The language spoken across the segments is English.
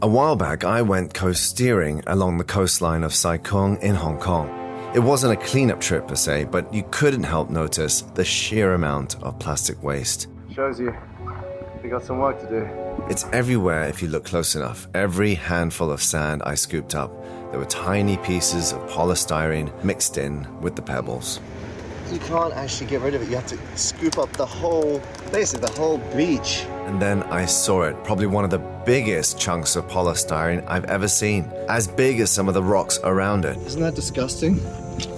A while back, I went coast steering along the coastline of Sai-kung in Hong Kong. It wasn't a cleanup trip per se, but you couldn't help notice the sheer amount of plastic waste. Shows you we got some work to do. It's everywhere if you look close enough. Every handful of sand I scooped up, there were tiny pieces of polystyrene mixed in with the pebbles. You can't actually get rid of it. You have to scoop up basically the whole beach. And then I saw it, probably one of the biggest chunks of polystyrene I've ever seen, as big as some of the rocks around it. Isn't that disgusting?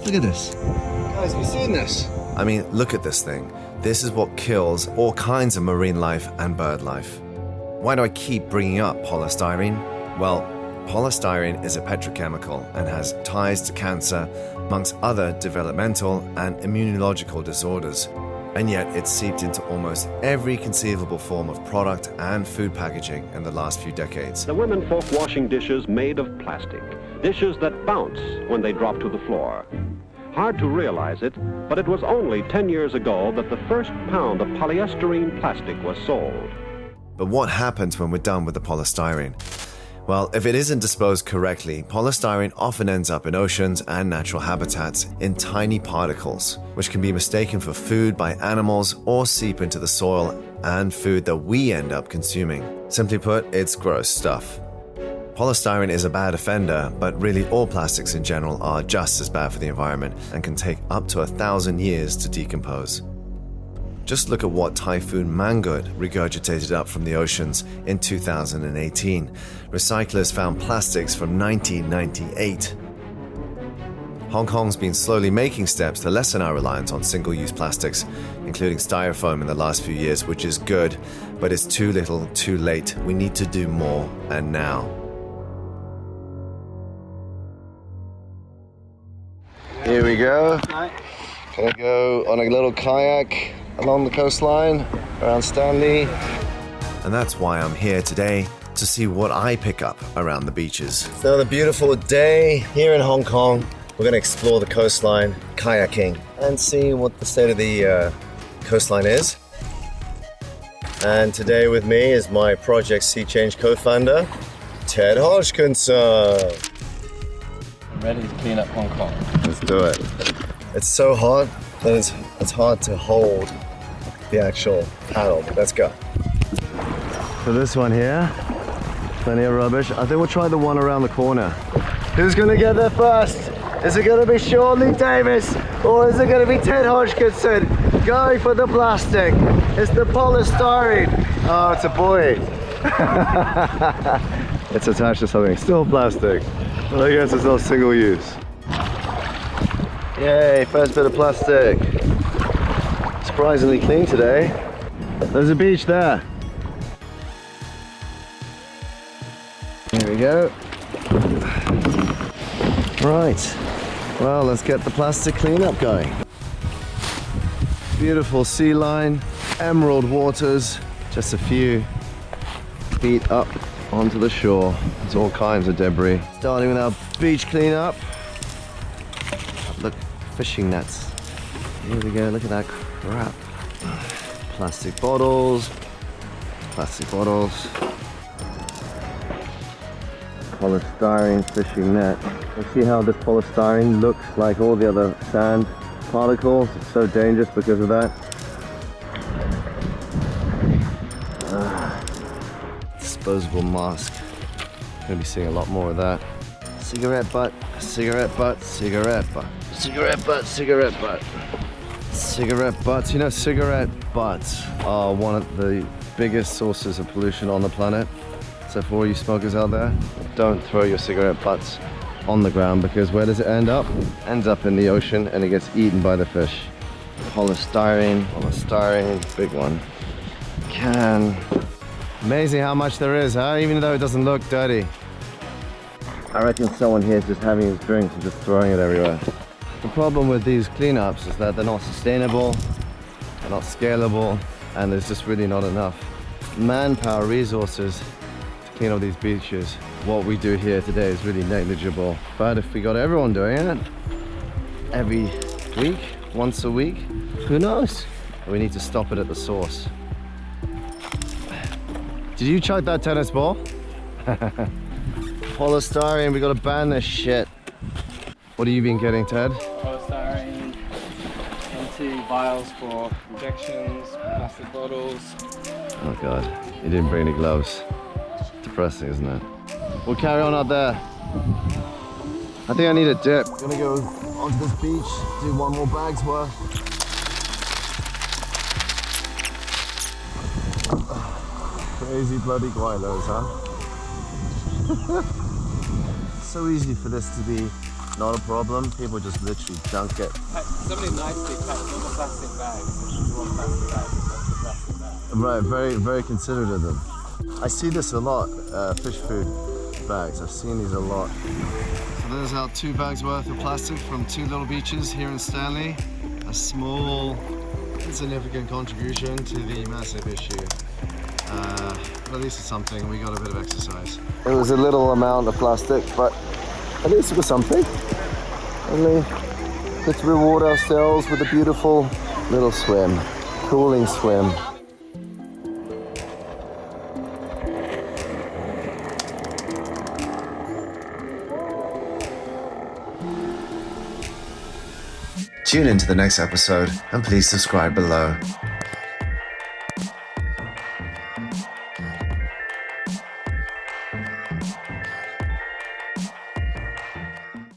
Look at this. Guys, have you seen this? I mean, look at this thing. This is what kills all kinds of marine life and bird life. Why do I keep bringing up polystyrene? Well, polystyrene is a petrochemical and has ties to cancer, amongst other developmental and immunological disorders. And yet it's seeped into almost every conceivable form of product and food packaging in the last few decades. The women folk washing dishes made of plastic, dishes that bounce when they drop to the floor. Hard to realize it, but it was only 10 years ago that the first pound of polystyrene plastic was sold. But what happens when we're done with the polystyrene? Well, if it isn't disposed correctly, polystyrene often ends up in oceans and natural habitats in tiny particles, which can be mistaken for food by animals or seep into the soil and food that we end up consuming. Simply put, it's gross stuff. Polystyrene is a bad offender, but really all plastics in general are just as bad for the environment and can take up to 1,000 years to decompose. Just look at what Typhoon Mangkhut regurgitated up from the oceans in 2018. Recyclers found plastics from 1998. Hong Kong's been slowly making steps to lessen our reliance on single-use plastics, including styrofoam in the last few years, which is good, but it's too little, too late. We need to do more, and now. Here we go. Gonna go on a little kayak along the coastline around Stanley. And that's why I'm here today, to see what I pick up around the beaches. It's another beautiful day here in Hong Kong. We're gonna explore the coastline, kayaking, and see what the state of the coastline is. And today with me is my Project Sea Change co-founder, Ted Hodgkinson. Ready to clean up Hong Kong. Let's do it. It's so hot that it's hard to hold the actual paddle. Let's go. For this one here, plenty of rubbish. I think we'll try the one around the corner. Who's gonna get there first? Is it gonna be Lee-Davies or is it gonna be Ted Hodgkinson going for the plastic? It's the polystyrene. Oh, it's a boy. It's attached to something, still plastic. But I guess it's not single use. Yay, first bit of plastic. Surprisingly clean today. There's a beach there. Here we go. Right, well, let's get the plastic cleanup going. Beautiful sea line, emerald waters, just a few feet up onto the shore. There's all kinds of debris. Starting with our beach cleanup. Look, fishing nets. Here we go, look at that crap. Plastic bottles. Polystyrene fishing net. You see how this polystyrene looks like all the other sand particles? It's so dangerous because of that. Disposable mask. Gonna be seeing a lot more of that. Cigarette butt, cigarette butt, cigarette butt. Cigarette butt, cigarette butt. Cigarette butts. You know, cigarette butts are one of the biggest sources of pollution on the planet. So for all you smokers out there, don't throw your cigarette butts on the ground, because where does it end up? Ends up in the ocean and it gets eaten by the fish. Polystyrene, big one. Can. Amazing how much there is, huh? Even though it doesn't look dirty. I reckon someone here is just having his drinks and just throwing it everywhere. The problem with these cleanups is that they're not sustainable, they're not scalable, and there's just really not enough manpower, resources to clean up these beaches. What we do here today is really negligible. But if we got everyone doing it every week, once a week, who knows? We need to stop it at the source. Did you chuck that tennis ball? Polystyrene, we gotta ban this shit. What have you been getting, Ted? Polystyrene, empty vials for injections, plastic bottles. Oh god, you didn't bring any gloves. Depressing, isn't it? We'll carry on out there. I think I need a dip. Gonna go onto this beach, do one more bag's worth. Crazy bloody guilos, huh? So easy for this to be not a problem. People just literally dunk it. Somebody nicely packed all the plastic bags. One plastic bag, plastic bag. Right, very, very considerate of them. I see this a lot, fish food bags. I've seen these a lot. So there's our 2 bags worth of plastic from 2 little beaches here in Stanley. A small, insignificant contribution to the massive issue. But at least it's something. We got a bit of exercise. It was a little amount of plastic, but at least it was something. Only let's reward ourselves with a beautiful little swim, cooling swim. Tune into the next episode and please subscribe below.